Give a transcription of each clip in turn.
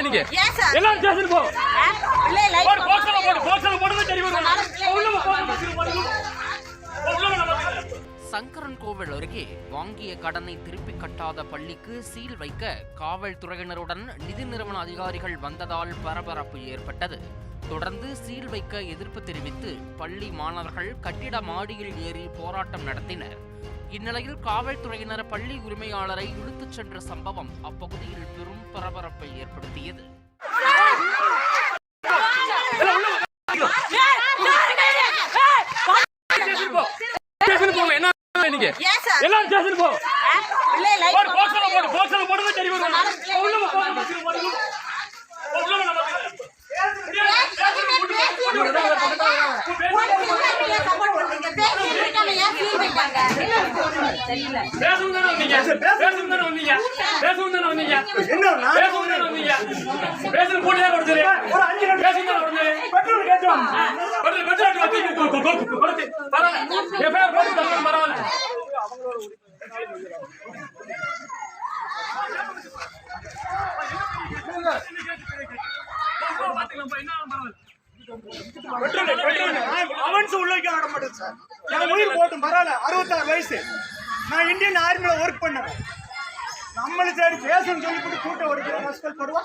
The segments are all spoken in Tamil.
நீங்க எல்லாரும் ஸ்டேஷன் போ. போடு போஸ்டர் போடு போஸ்டர் போடுங்க சரி வரும். சங்கரன் கோவில் அருகே வாங்கிய கடனை திருப்பி கட்டாத பள்ளிக்கு சீல் வைக்க காவல்துறையினருடன் நிதி நிறுவன அதிகாரிகள் வந்ததால் பரபரப்பு ஏற்பட்டது. தொடர்ந்து சீல் வைக்க எதிர்ப்பு தெரிவித்து பள்ளி மாணவர்கள் கட்டிட மாடியில் ஏறி போராட்டம் நடத்தினர். இந்நிலையில் காவல்துறையினர் பள்ளி உரிமையாளரை இழுத்துச் சென்ற சம்பவம் அப்பகுதியில் பெரும் பரபரப்பை ஏற்படுத்தியது. எல்லாரும் ஸ்டேஷன் போ. போடு போஸ்டர் போடு போஸ்டர் போடுங்க சரி வரும். அவன்ஸ் உள்ள வைக்க ஆட மாட்டேன் சார். நான் உயிர் போட்டும் பரவாயில்ல, 66 வயசு. நான் இந்தியன் ஆர்மியில ஒர்க் பண்ணேன். நம்மளு சரி பேசணும்னு சொல்லி கூட கூட்டம் ஒரு ஹாஸ்டல் போடுவா.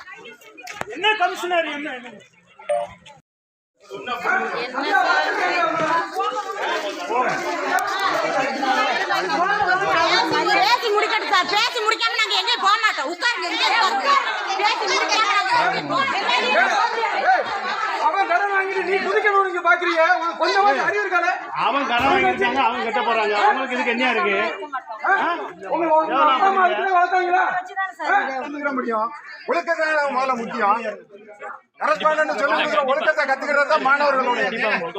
என்ன கமிஷனர் என்ன பேசி முடிக்கட்டும் சார். பேசி முடிக்காம நாங்க எங்கேயும் போக மாட்டோம். உட்காருங்க. பேசி முடிக்காம அவன் கடன் வாங்கிட்டு நீ குதிக்கணும் நீங்க பாக்குறீங்க. கொஞ்சம் அறிவு இருக்காது. அவன் கடன் வாங்கிட்டாங்க, அவங்க கட்ட போறாங்க. அவங்களுக்கு இதுக்கு என்ன இருக்கு? முடியும். ஒழுக்கத்தை முதல்ல முக்கியம். கரஸ்பாண்டன்ட் சொல்லி ஒழுக்கத்தை கத்துக்கிறதா மாணவர்களுடைய.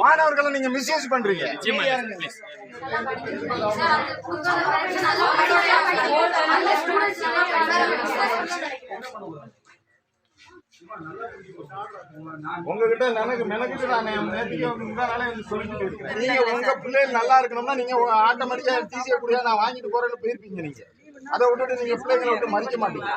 மாணவர்களை நீங்க மிஸ்யூஸ் பண்றீங்க. உங்ககிட்ட மெனக்கிட்டு நான் சொல்லிட்டு இருக்கேன். நீங்க உங்க பிள்ளைகள் நல்லா இருக்கணும்னா நீங்க ஆட்டோமேட்டிக்கா டிசியை கூட நான் வாங்கிட்டு போறேன்னு போயிருப்பீங்க. நீங்க அதை விட்டுட்டு நீங்க பிள்ளைகளை விட்டு மதிக்க மாட்டீங்க.